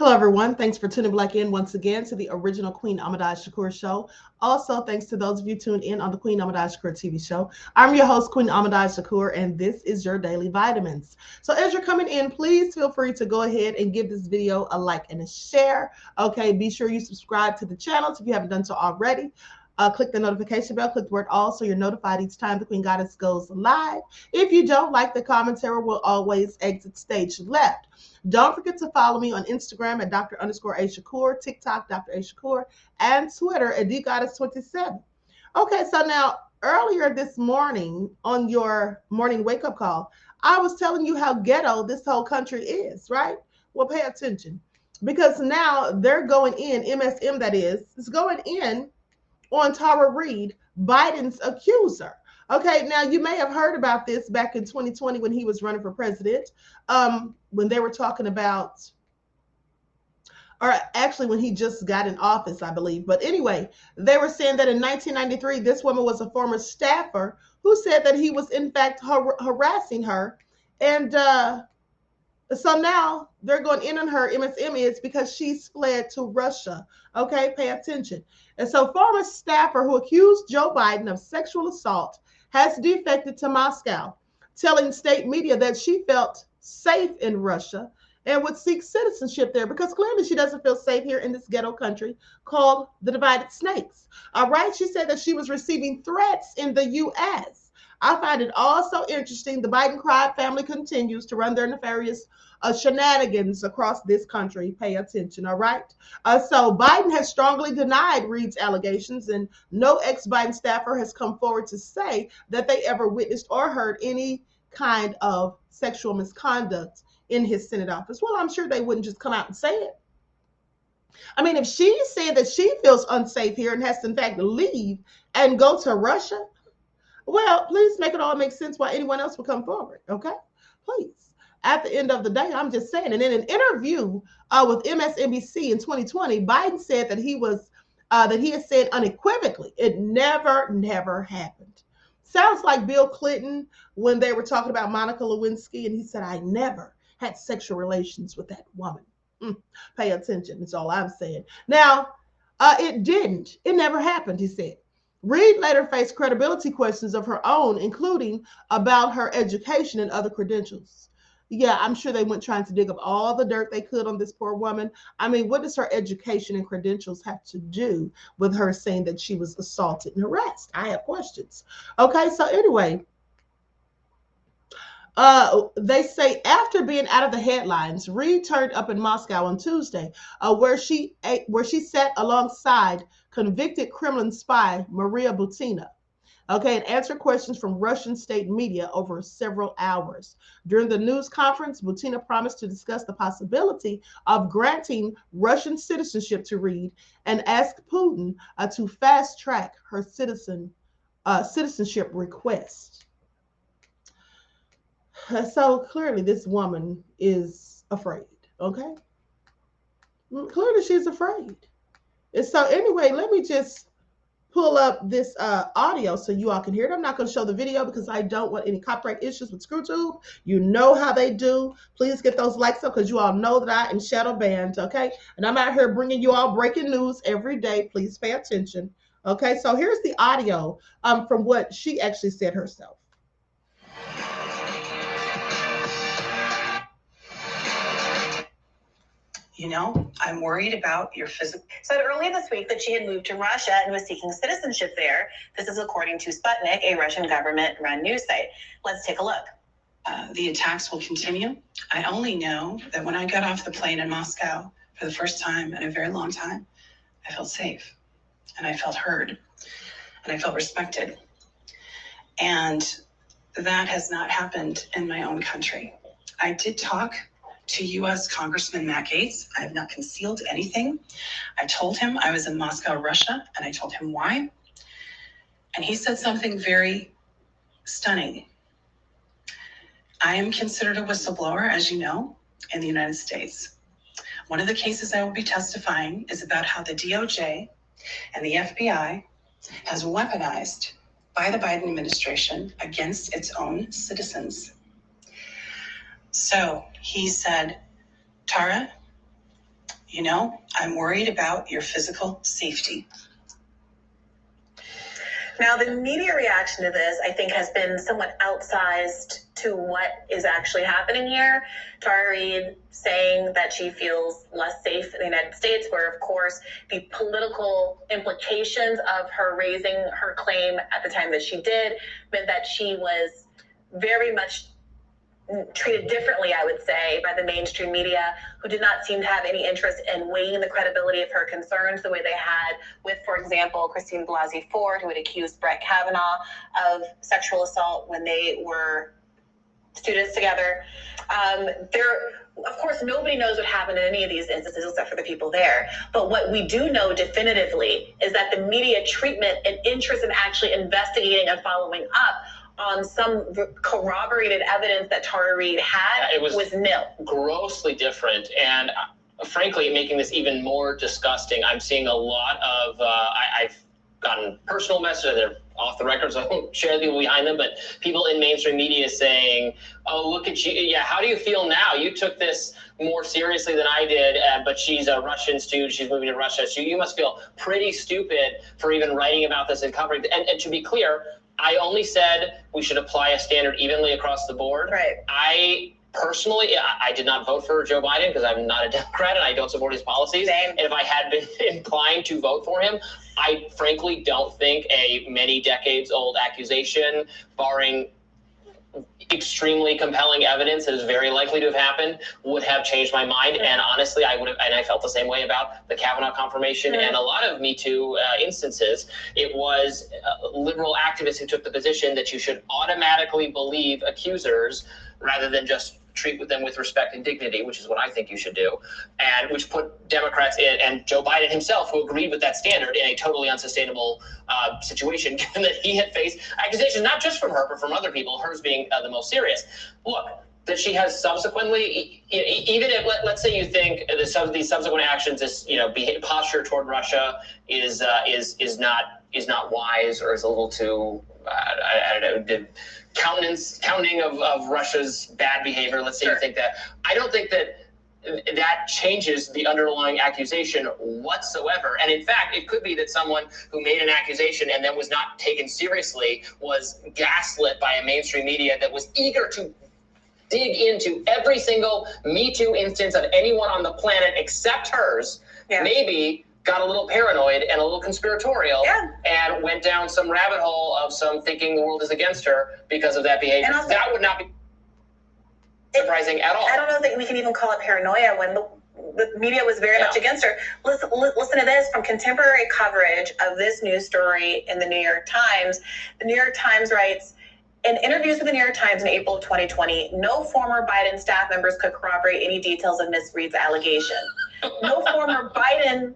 Hello, everyone. Thanks for tuning back in once again to the original QueenAShakur show. Also, thanks to those of you tuned in on the QueenAShakur TV show. I'm your host, QueenAShakur, and this is your Daily Vitamins. So as you're coming in, please feel free to go ahead and give this video a like and a share. Okay, be sure you subscribe to the channel if you haven't done so already. Click the notification bell, click the word all so you're notified each time the Queen Goddess goes live. If you don't like the commentary, will always exit stage left. Don't forget to follow me on Instagram at Dr._A_Shakur, TikTok, Dr. A Shakur, and Twitter at DGoddess27. Okay, so now earlier this morning on your morning wake-up call, I was telling you how ghetto this whole country is, right? Well, pay attention. Because now they're going in, MSM that is going in on Tara Reade, Biden's accuser. Okay, now you may have heard about this back in 2020 when he was running for president, when they were talking about, or actually when he just got in office, I believe. But anyway, they were saying that in 1993, this woman was a former staffer who said that he was in fact harassing her. And so now they're going in on her. MSM is because she's fled to Russia. Okay, pay attention. And so former staffer who accused Joe Biden of sexual assault has defected to Moscow, telling state media that she felt safe in Russia and would seek citizenship there because clearly she doesn't feel safe here in this ghetto country called the Divided Snakes. All right, she said that she was receiving threats in the U.S. I find it also interesting. The Biden crime family continues to run their nefarious shenanigans across this country. Pay attention, all right? So Biden has strongly denied Reade's allegations, and no ex-Biden staffer has come forward to say that they ever witnessed or heard any kind of sexual misconduct in his Senate office. Well, I'm sure they wouldn't just come out and say it. I mean, if she said that she feels unsafe here and has to, in fact, leave and go to Russia, well, please make it all make sense why anyone else would come forward, okay? Please. At the end of the day, I'm just saying. And in an interview with MSNBC in 2020, Biden said that he had said unequivocally, it never happened. Sounds like Bill Clinton when they were talking about Monica Lewinsky, and he said, I never had sexual relations with that woman. Pay attention. That's all I'm saying. Now, it didn't. It never happened, he said. Reade later faced credibility questions of her own, including about her education and other credentials. Yeah, I'm sure they went trying to dig up all the dirt they could on this poor woman. I mean, what does her education and credentials have to do with her saying that she was assaulted and harassed? I have questions. Okay, so anyway, they say after being out of the headlines, Reade turned up in Moscow on Tuesday, where she sat alongside convicted Kremlin spy Maria Butina. Okay, and answered questions from Russian state media over several hours. During the news conference, Butina promised to discuss the possibility of granting Russian citizenship to Reade and asked Putin to fast track her citizenship request. So clearly this woman is afraid, okay? Clearly she's afraid. And so anyway, let me just pull up this audio so you all can hear it. I'm not going to show the video because I don't want any copyright issues with ScrewTube. You know how they do. Please get those likes up because you all know that I am shadow banned, okay? And I'm out here bringing you all breaking news every day. Please pay attention, okay? So here's the audio from what she actually said herself. You know, I'm worried about your physical. Said earlier this week that she had moved to Russia and was seeking citizenship there. This is according to Sputnik, a Russian government-run news site. Let's take a look. The attacks will continue. I only know that when I got off the plane in Moscow for the first time in a very long time, I felt safe and I felt heard and I felt respected. And that has not happened in my own country. I did talk to U.S. Congressman Matt Gaetz. I have not concealed anything. I told him I was in Moscow, Russia, and I told him why. And he said something very stunning. I am considered a whistleblower, as you know, in the United States. One of the cases I will be testifying is about how the DOJ and the FBI has weaponized by the Biden administration against its own citizens. So he said, Tara, You know, I'm worried about your physical safety. Now, the media reaction to this, I think, has been somewhat outsized to what is actually happening here. Tara Reade saying that she feels less safe in the United States, where, of course, the political implications of her raising her claim at the time that she did meant that she was very much treated differently, I would say, by the mainstream media, who did not seem to have any interest in weighing the credibility of her concerns the way they had with, for example, Christine Blasey Ford, who had accused Brett Kavanaugh of sexual assault when they were students together. Of course, nobody knows what happened in any of these instances except for the people there. But what we do know definitively is that the media treatment and interest in actually investigating and following up on some corroborated evidence that Tara Reade had was nil. Grossly different. And frankly, making this even more disgusting, I'm seeing a lot of, I've gotten personal messages, they're off the record, so I won't share the people behind them, but people in mainstream media saying, oh, look at you. Yeah, how do you feel now? You took this more seriously than I did, but she's a Russian student. She's moving to Russia. So you must feel pretty stupid for even writing about this and covering it. And to be clear, I only said we should apply a standard evenly across the board. Right. I personally, I did not vote for Joe Biden because I'm not a Democrat and I don't support his policies. Same. And if I had been inclined to vote for him, I frankly don't think a many decades old accusation, barring extremely compelling evidence that is very likely to have happened, would have changed my mind. And honestly, I would have, and I felt the same way about the Kavanaugh confirmation and a lot of Me Too instances. It was liberal activists who took the position that you should automatically believe accusers rather than just treat them with respect and dignity, which is what I think you should do, and which put Democrats in, and Joe Biden himself, who agreed with that standard, in a totally unsustainable situation, given that he had faced accusations not just from her, but from other people, hers being the most serious. Look, that she has subsequently, even if, let's say you think these subsequent actions, this posture toward Russia is not wise or is a little too, I don't know, counting of Russia's bad behavior. Let's say you think that. I don't think that changes the underlying accusation whatsoever. And in fact, it could be that someone who made an accusation and then was not taken seriously was gaslit by a mainstream media that was eager to dig into every single Me Too instance of anyone on the planet except hers. Yeah. Maybe got a little paranoid and a little conspiratorial and went down some rabbit hole of some thinking the world is against her because of that behavior. Also, that would not be surprising at all. I don't know that we can even call it paranoia when the media was very much against her. Listen to this from contemporary coverage of this news story in the New York Times. The New York Times writes, in interviews with the New York Times in April of 2020, no former Biden staff members could corroborate any details of Ms. Reade's allegation. No former Biden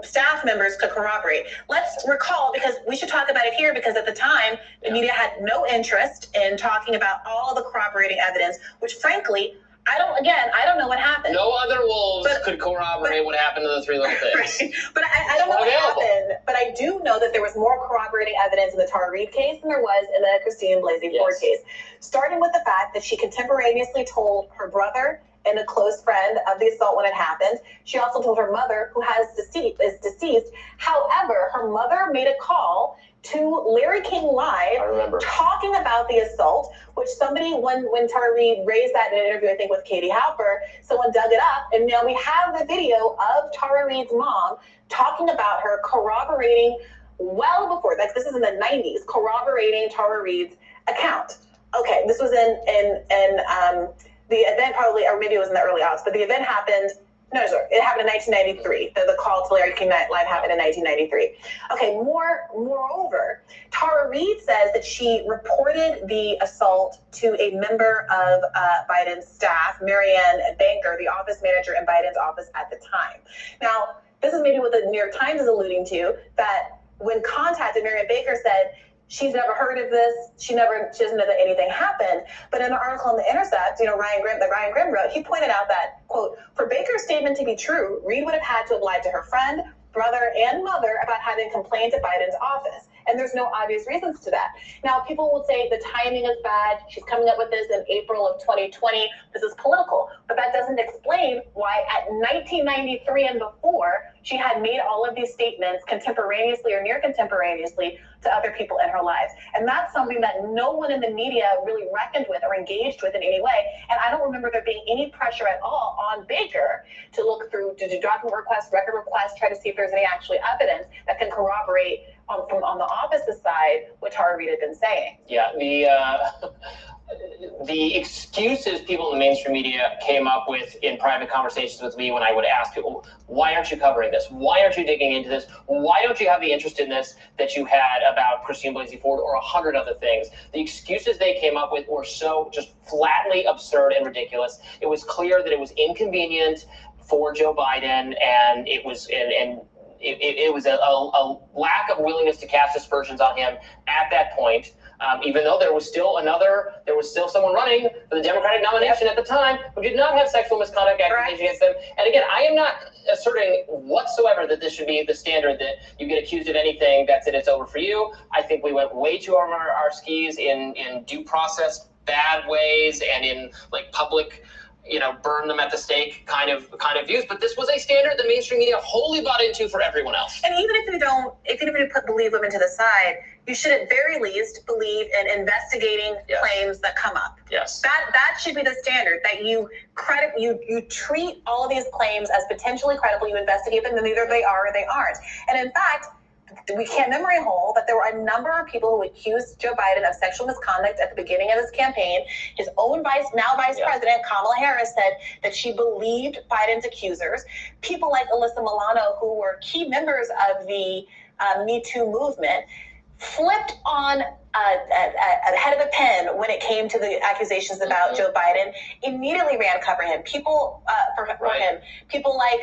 staff members could corroborate. Let's recall, because we should talk about it here, because at the time, the media had no interest in talking about all the corroborating evidence, which frankly, I don't know what happened. No other wolves could corroborate what happened to the three little things. Right. But I don't know what happened, but I do know that there was more corroborating evidence in the Tara Reade case than there was in the Christine Blasey Ford case. Starting with the fact that she contemporaneously told her brother and a close friend of the assault when it happened. She also told her mother, who is deceased. However, her mother made a call to Larry King Live talking about the assault, which somebody, when Tara Reade raised that in an interview, I think with Katie Halper, someone dug it up, and now we have the video of Tara Reade's mom talking about her, corroborating well before, like this is in the 90s, corroborating Tara Reade's account. Okay, this was in the event probably, or maybe it was in the early aughts, but the event happened, it happened in 1993. The call to Larry King Live happened in 1993. Okay, moreover, Tara Reade says that she reported the assault to a member of Biden's staff, Marianne Banker, the office manager in Biden's office at the time. Now, this is maybe what the New York Times is alluding to, that when contacted, Marianne Baker said, she's never heard of this. She doesn't know that anything happened. But in an article in The Intercept, Ryan Grimm wrote, he pointed out that, quote, for Baker's statement to be true, Reade would have had to have lied to her friend, brother, and mother about having complained to Biden's office. and there's no obvious reasons to that. Now, people will say the timing is bad. She's coming up with this in April of 2020. This is political, but that doesn't explain why at 1993 and before, she had made all of these statements contemporaneously or near contemporaneously to other people in her lives. And that's something that no one in the media really reckoned with or engaged with in any way. And I don't remember there being any pressure at all on Baker to look through, to do document requests, record requests, try to see if there's any actually evidence that can corroborate from on the opposite side what Tara Reade had been saying. Yeah, the excuses people in the mainstream media came up with in private conversations with me when I would ask people, why aren't you covering this? Why aren't you digging into this? Why don't you have the interest in this that you had about Christine Blasey Ford or 100 other things? The excuses they came up with were so just flatly absurd and ridiculous. It was clear that it was inconvenient for Joe Biden, and it was it was a lack of willingness to cast aspersions on him at that point. Even though there was still someone running for the Democratic nomination at the time who did not have sexual misconduct accusations against them. And again, I am not asserting whatsoever that this should be the standard, that you get accused of anything, that's it, it's over for you. I think we went way too over our skis in due process bad ways and in like public, burn them at the stake kind of views. But this was a standard the mainstream media wholly bought into for everyone else. And even if you believe women to the side, you should at very least believe in investigating claims that come up. Yes. That should be the standard, that you treat all of these claims as potentially credible, you investigate them, and either they are or they aren't. And in fact, we can't memory hole that there were a number of people who accused Joe Biden of sexual misconduct at the beginning of his campaign. His own vice president, Kamala Harris, said that she believed Biden's accusers. People like Alyssa Milano, who were key members of the Me Too movement, flipped on a head of a pen when it came to the accusations about Joe Biden, immediately ran covering him. People People like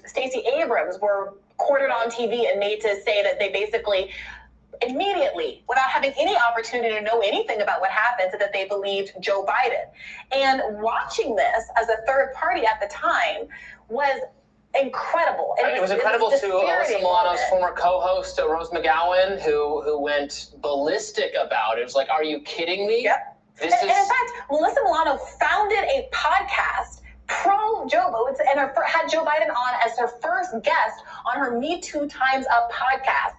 Stacey Abrams were courted on TV and made to say that they basically immediately, without having any opportunity to know anything about what happened, said that they believed Joe Biden. And watching this as a third party at the time was incredible. It was incredible to Alyssa Milano's former co-host, Rose McGowan, who went ballistic about it. It was like, are you kidding me? Yep. And in fact, Alyssa Milano founded a podcast pro-Joe and had Joe Biden on as her first guest on her Me Too Times Up podcast.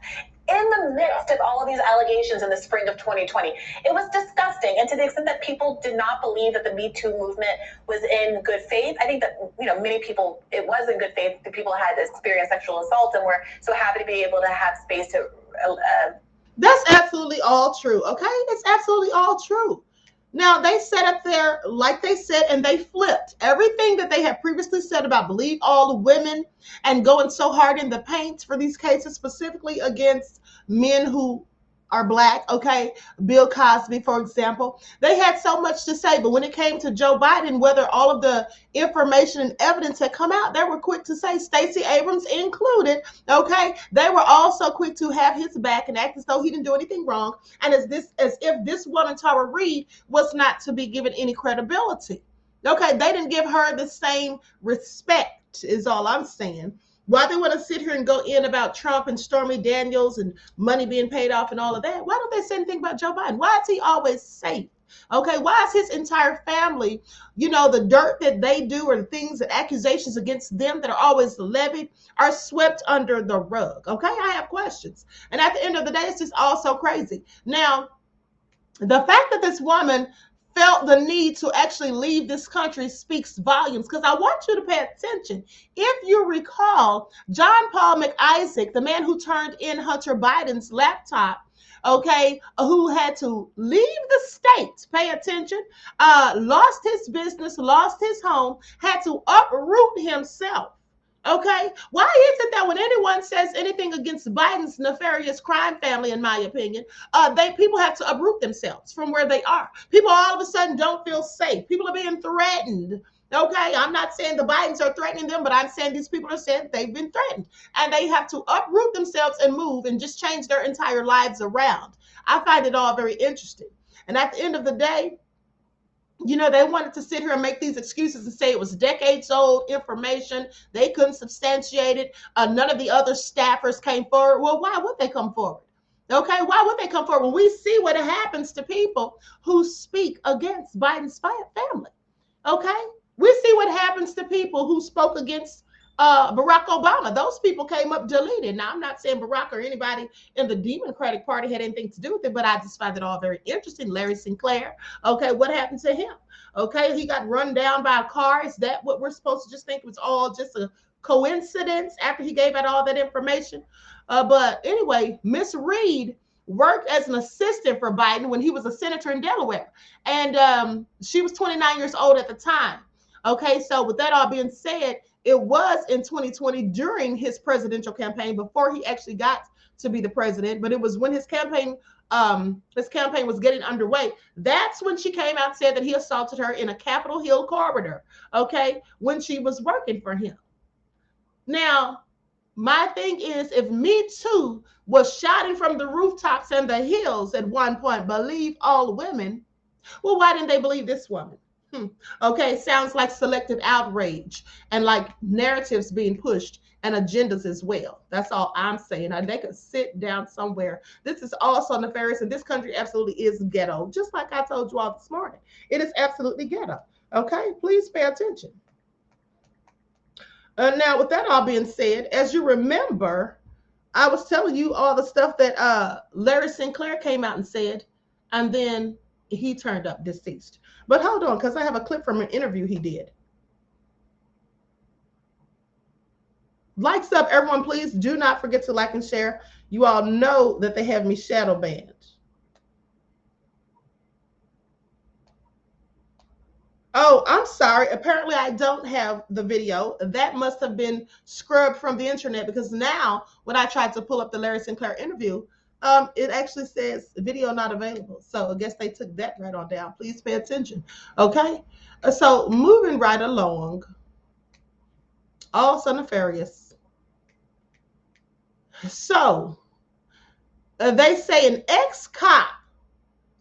In the midst of all of these allegations in the spring of 2020. It was disgusting. And to the extent that people did not believe that the Me Too movement was in good faith, I think that, many people, it was in good faith. The people had experienced sexual assault and were so happy to be able to have space to... That's absolutely all true, okay? That's absolutely all true. Now, they sat up there, like they said, and they flipped everything that they had previously said about believe all the women and going so hard in the paint for these cases, specifically against men who are Black, okay? Bill Cosby, for example. They had so much to say, but when it came to Joe Biden, whether all of the information and evidence had come out, they were quick to say, Stacey Abrams included, okay? They were also quick to have his back and act as though he didn't do anything wrong, and as if this woman, Tara Reade, was not to be given any credibility. Okay, they didn't give her the same respect, is all I'm saying. Why they want to sit here and go in about Trump and Stormy Daniels and money being paid off and all of that? Why don't they say anything about Joe Biden? Why is he always safe? Okay, why is his entire family, the dirt that they do or the things and accusations against them that are always levied are swept under the rug? Okay, I have questions. And at the end of the day, it's just all so crazy. Now, the fact that this woman felt the need to actually leave this country speaks volumes, because I want you to pay attention. If you recall, John Paul McIsaac, the man who turned in Hunter Biden's laptop, okay, who had to leave the state, pay attention, lost his business, lost his home, had to uproot himself. Okay, why is it that when anyone says anything against Biden's nefarious crime family, in my opinion, people have to uproot themselves from where they are? People all of a sudden don't feel safe. People are being threatened. Okay, I'm not saying the Bidens are threatening them, but I'm saying these people are saying they've been threatened, and they have to uproot themselves and move and just change their entire lives around. I find it all very interesting. And at the end of the day, they wanted to sit here and make these excuses and say it was decades old information. They couldn't substantiate it. None of the other staffers came forward. Well, why would they come forward? Okay, why would they come forward? When we see what happens to people who speak against Biden's family. Okay, we see what happens to people who spoke against Barack Obama. Those people came up deleted. Now, I'm not saying Barack or anybody in the Democratic Party had anything to do with it, but I just find it all very interesting. Larry Sinclair, okay, what happened to him? Okay, he got run down by a car. Is that what we're supposed to just think was all just a coincidence after he gave out all that information? But anyway, Miss Reade worked as an assistant for Biden when he was a senator in Delaware. And she was 29 years old at the time. Okay, so with that all being said, it was in 2020 during his presidential campaign before he actually got to be the president. But it was when his campaign was getting underway. That's when she came out and said that he assaulted her in a Capitol Hill corridor. Okay, when she was working for him. Now, my thing is, if Me Too was shouting from the rooftops and the hills at one point, believe all women, well, why didn't they believe this woman? Okay, sounds like selective outrage and like narratives being pushed and agendas as well. That's all I'm saying. They could sit down somewhere. This is also nefarious, and this country absolutely is ghetto, just like I told you all this morning. It is absolutely ghetto. Okay, please pay attention. Now, with that all being said, as you remember, I was telling you all the stuff that Larry Sinclair came out and said, and then he turned up deceased. But hold on, because I have a clip from an interview he did. Likes up, everyone, please. Do not forget to like and share. You all know that they have me shadow banned. Oh, I'm sorry. Apparently, I don't have the video. That must have been scrubbed from the internet, because now when I tried to pull up the Larry Sinclair interview, it actually says video not available. So I guess they took that right on down. Please pay attention. Okay. So moving right along. Also nefarious. So they say an ex-cop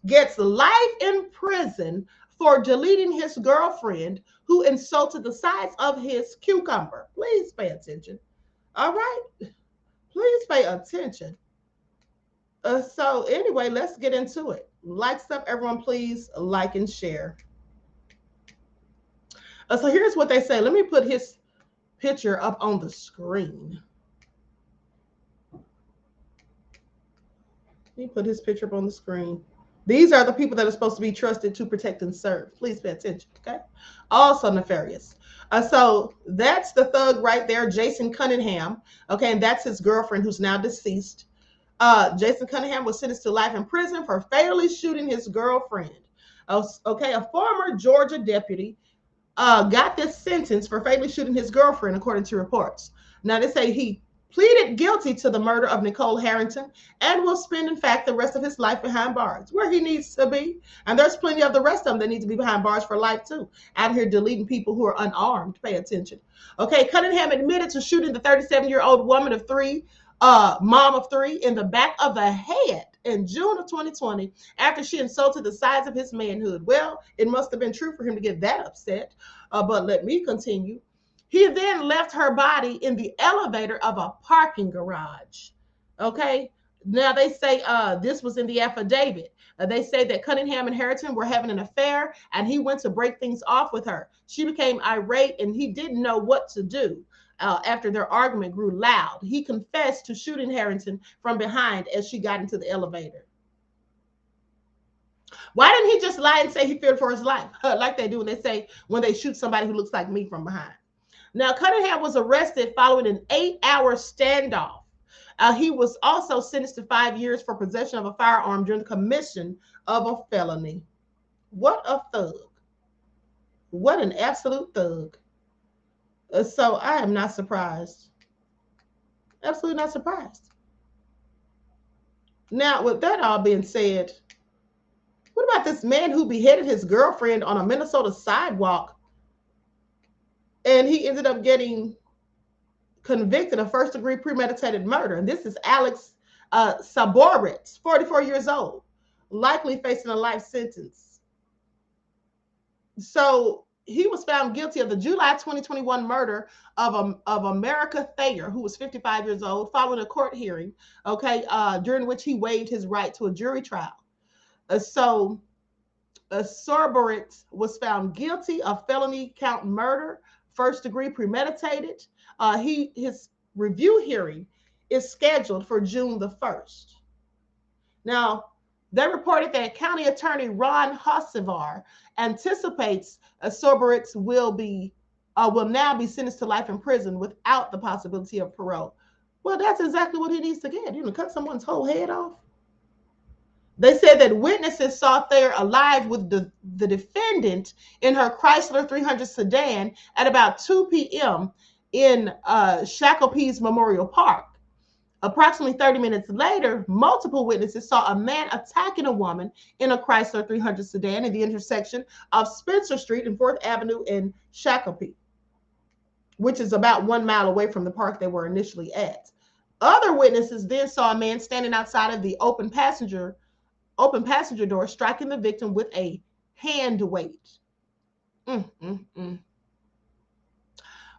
gets life in prison for deleting his girlfriend who insulted the size of his cucumber. Please pay attention. All right. Please pay attention. So anyway, let's get into it. Like stuff, everyone, please like and share. So here's what they say. Let me put his picture up on the screen. Let me put his picture up on the screen. These are the people that are supposed to be trusted to protect and serve. Please pay attention, okay? Also nefarious. So that's the thug right there, Jason Cunningham. Okay, and that's his girlfriend who's now deceased. Jason Cunningham was sentenced to life in prison for fatally shooting his girlfriend. Okay, a former Georgia deputy got this sentence for fatally shooting his girlfriend, according to reports. Now, they say he pleaded guilty to the murder of Nicole Harrington and will spend, in fact, the rest of his life behind bars, where he needs to be. And there's plenty of the rest of them that need to be behind bars for life, too. Out here deleting people who are unarmed. Pay attention. Okay, Cunningham admitted to shooting the 37-year-old woman of three, mom of three, in the back of the head in June of 2020 after she insulted the size of his manhood. Well, it must have been true for him to get that upset. But let me continue. He then left her body in the elevator of a parking garage. Okay. Now they say this was in the affidavit. They say that Cunningham and Harrington were having an affair, and he went to break things off with her. She became irate, and he didn't know what to do. After their argument grew loud, he confessed to shooting Harrington from behind as she got into the elevator. Why didn't he just lie and say he feared for his life, like they do when they say when they shoot somebody who looks like me from behind? Now, Cunningham was arrested following an 8-hour standoff. He was also sentenced to 5 years for possession of a firearm during the commission of a felony. What a thug. What an absolute thug. So I am not surprised. Absolutely not surprised. Now, with that all being said, what about this man who beheaded his girlfriend on a Minnesota sidewalk, and he ended up getting convicted of first-degree premeditated murder? And this is Alex Saboritz, 44 years old, likely facing a life sentence. So he was found guilty of the July 2021 murder of America Thayer, who was 55 years old, following a court hearing, okay, during which he waived his right to a jury trial. Sorberit was found guilty of felony count murder, first degree premeditated. His review hearing is scheduled for June the 1st. Now, they reported that County Attorney Ron Hocevar anticipates Sorberit will now be sentenced to life in prison without the possibility of parole. Well, that's exactly what he needs to get. Cut someone's whole head off. They said that witnesses saw Thayer alive with the defendant in her Chrysler 300 sedan at about 2 p.m. in Shakopee's Memorial Park. Approximately 30 minutes later, multiple witnesses saw a man attacking a woman in a Chrysler 300 sedan in the intersection of Spencer Street and 4th Avenue in Shakopee, which is about 1 mile away from the park they were initially at. Other witnesses then saw a man standing outside of the open passenger door, striking the victim with a hand weight.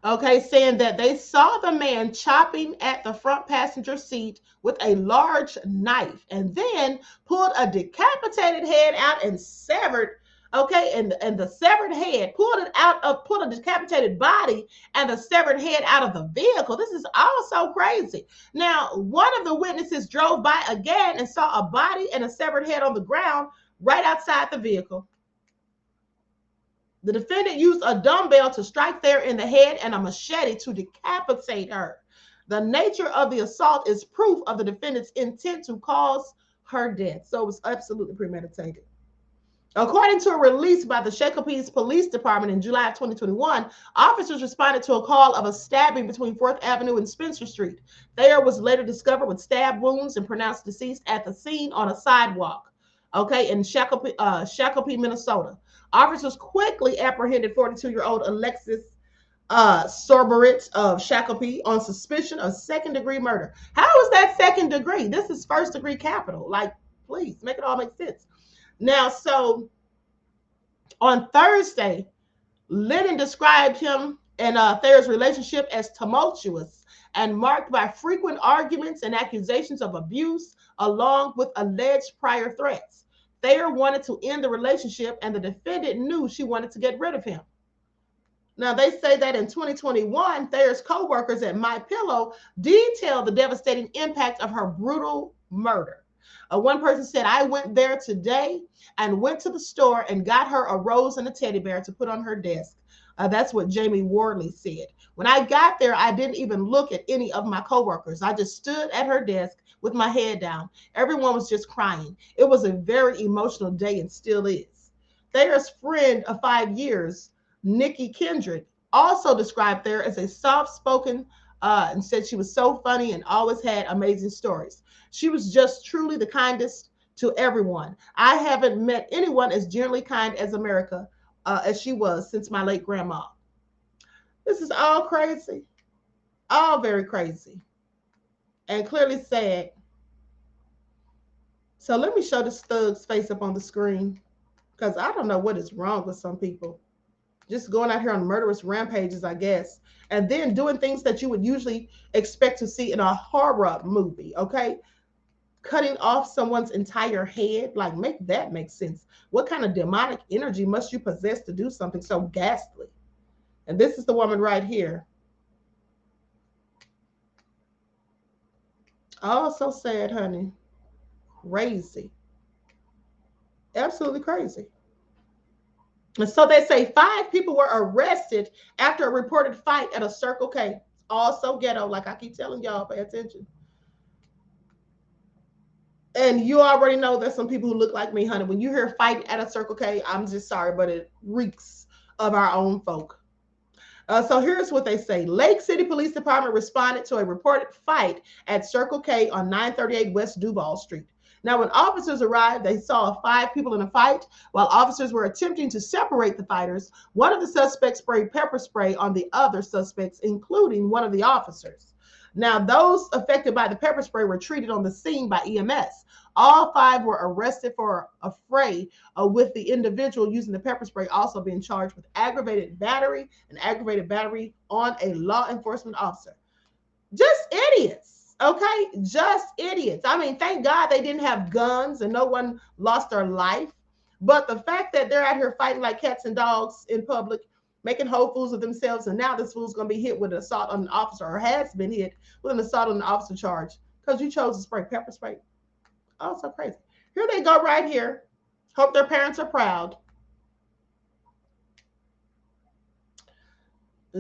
Okay, saying that they saw the man chopping at the front passenger seat with a large knife and then pulled a decapitated head out and severed, okay, and the severed head, pulled a decapitated body and the severed head out of the vehicle. This is also crazy. Now, one of the witnesses drove by again and saw a body and a severed head on the ground right outside the vehicle. The defendant used a dumbbell to strike Thayer in the head and a machete to decapitate her. The nature of the assault is proof of the defendant's intent to cause her death. So it was absolutely premeditated. According to a release by the Shakopee's Police Department in July of 2021, officers responded to a call of a stabbing between 4th Avenue and Spencer Street. Thayer was later discovered with stab wounds and pronounced deceased at the scene on a sidewalk, okay, in Shakopee, Minnesota. Officers quickly apprehended 42-year-old Alexis Sorberit of Shakopee on suspicion of second-degree murder. How is that second degree? This is first-degree capital. Like, please, make it all make sense. Now, so on Thursday, Lennon described him and Thayer's relationship as tumultuous and marked by frequent arguments and accusations of abuse, along with alleged prior threats. Thayer wanted to end the relationship, and the defendant knew she wanted to get rid of him. Now, they say that in 2021, Thayer's co-workers at MyPillow detailed the devastating impact of her brutal murder. One person said, I went there today and went to the store and got her a rose and a teddy bear to put on her desk. That's what Jamie Wardley said. When I got there, I didn't even look at any of my coworkers. I just stood at her desk with my head down. Everyone was just crying. It was a very emotional day and still is. Thayer's friend of 5 years, Nikki Kindred, also described Thayer as a soft-spoken and said she was so funny and always had amazing stories. She was just truly the kindest to everyone. I haven't met anyone as generally kind as America as she was since my late grandma. This is all crazy, all very crazy, and clearly sad. So let me show this thug's face up on the screen, because I don't know what is wrong with some people. Just going out here on murderous rampages, I guess, and then doing things that you would usually expect to see in a horror movie, okay? Cutting off someone's entire head, like, make that make sense. What kind of demonic energy must you possess to do something so ghastly? And this is the woman right here. Oh, so sad, honey. Crazy. Absolutely crazy. And so they say 5 people were arrested after a reported fight at a Circle K. Also ghetto, like I keep telling y'all, pay attention. And you already know there's some people who look like me, honey. When you hear fight at a Circle K, I'm just sorry, but it reeks of our own folk. So here's what they say. Lake City Police Department responded to a reported fight at Circle K on 938 West Duval Street. Now, when officers arrived, they saw 5 people in a fight. While officers were attempting to separate the fighters, one of the suspects sprayed pepper spray on the other suspects, including one of the officers. Now, those affected by the pepper spray were treated on the scene by EMS. All 5 were arrested for a fray, with the individual using the pepper spray also being charged with aggravated battery on a law enforcement officer. Just idiots, okay? Just idiots. I mean, thank God they didn't have guns and no one lost their life. But the fact that they're out here fighting like cats and dogs in public, making whole fools of themselves, and now this fool's going to be hit with an assault on an officer, or has been hit with an assault on an officer charge because you chose to spray pepper spray. Oh, so crazy. Here they go right here. Hope their parents are proud.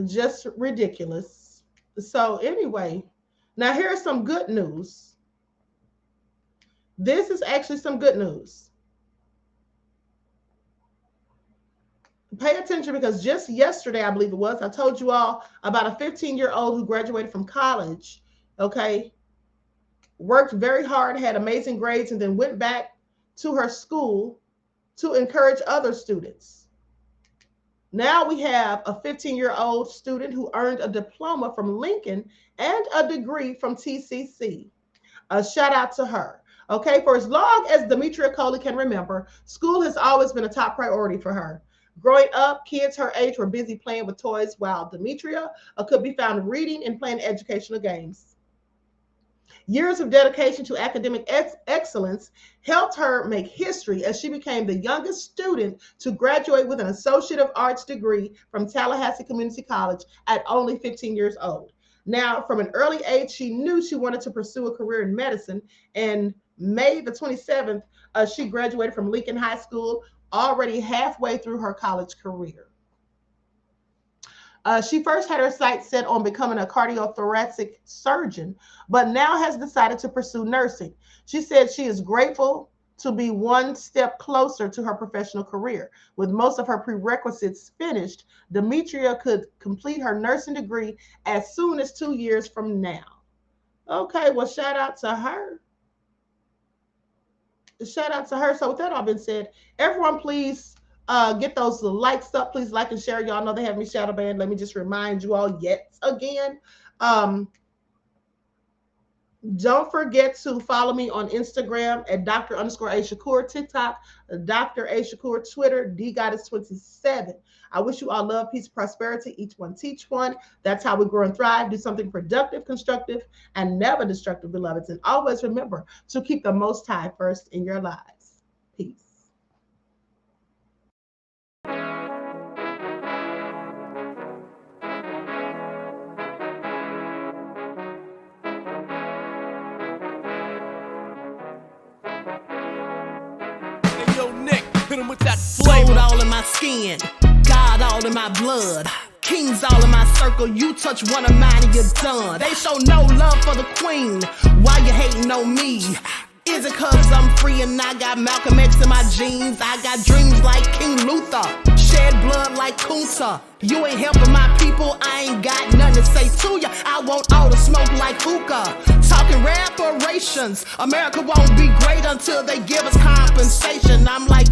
Just ridiculous. So anyway, now here's some good news. This is actually some good news. Pay attention, because just yesterday, I believe it was, I told you all about a 15-year-old who graduated from college, okay, worked very hard, had amazing grades, and then went back to her school to encourage other students. Now we have a 15-year-old student who earned a diploma from Lincoln and a degree from TCC. A shout out to her. Okay, for as long as Demetria Coley can remember, school has always been a top priority for her. Growing up, kids her age were busy playing with toys, while Demetria could be found reading and playing educational games. Years of dedication to academic excellence helped her make history as she became the youngest student to graduate with an Associate of Arts degree from Tallahassee Community College at only 15 years old. Now, from an early age, she knew she wanted to pursue a career in medicine, and May the 27th, she graduated from Lincoln High School, already halfway through her college career. She first had her sights set on becoming a cardiothoracic surgeon, but now has decided to pursue nursing. She said she is grateful to be one step closer to her professional career. With most of her prerequisites finished, Demetria could complete her nursing degree as soon as 2 years from now. Okay, well, shout out to her. Shout out to her. So with that all been said, everyone please get those likes up. Please like and share. Y'all know they have me shadow banned. Let me just remind you all yet again. Don't forget to follow me on Instagram at Dr._A_Shakur, TikTok, Dr. A Shakur, Twitter, DGoddess27. I wish you all love, peace, prosperity. Each one teach one. That's how we grow and thrive. Do something productive, constructive, and never destructive, beloveds. And always remember to keep the Most High first in your lives. Peace. With that flavor all in my skin, God all in my blood, kings all in my circle. You touch one of mine and you're done. They show no love for the queen. Why you hating on me? Is it cause I'm free and I got Malcolm X in my jeans? I got dreams like King Luther, shed blood like Kunta. You ain't helping my people, I ain't got nothing to say to ya. I want all the smoke like hookah. Talking reparations, America won't be great until they give us compensation. I'm like,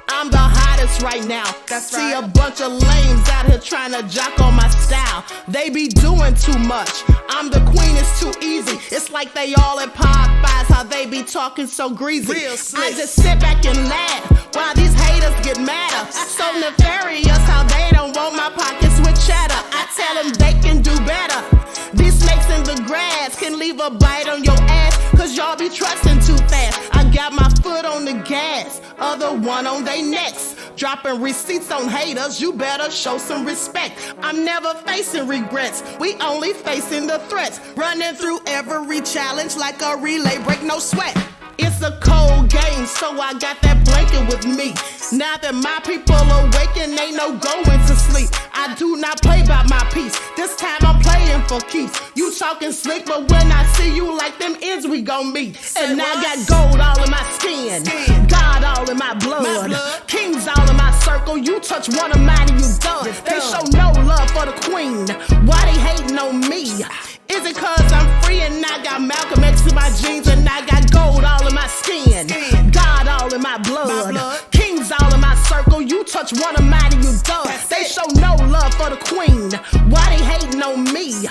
I'm the hottest right now. That's See right. A bunch of lames out here trying to jock on my style. They be doing too much. I'm the queen, it's too easy. It's like they all at Popeyes, how they be talking so greasy. I just sit back and laugh while these haters get madder. So nefarious how they don't want my pockets with cheddar. I tell them they can do better. These snakes in the grass can leave a bite on your ass, cause y'all be trusting too fast. I got my foot on the gas, other one on they necks. Dropping receipts on haters, you better show some respect. I'm never facing regrets, we only facing the threats. Running through every challenge like a relay, break no sweat. It's a cold game, so I got that blanket with me. Now that my people awaken, ain't no going to sleep. I do not play by my piece, this time I'm playing for keeps. You talking slick, but when I see you like them ends, we gon' meet. And I got gold all in my skin, God all in my blood, kings all in my circle. You touch one of mine and you done. They show no love for the queen. Why they hating on me? Is it cause I'm free and I got Malcolm X in my jeans and I got gold all in my skin, God all in my blood, kings all in my circle. You touch one of mine and you done. They show no love for the queen. Why they hating on me?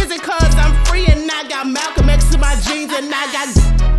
Is it cause got Malcolm X in my jeans and I got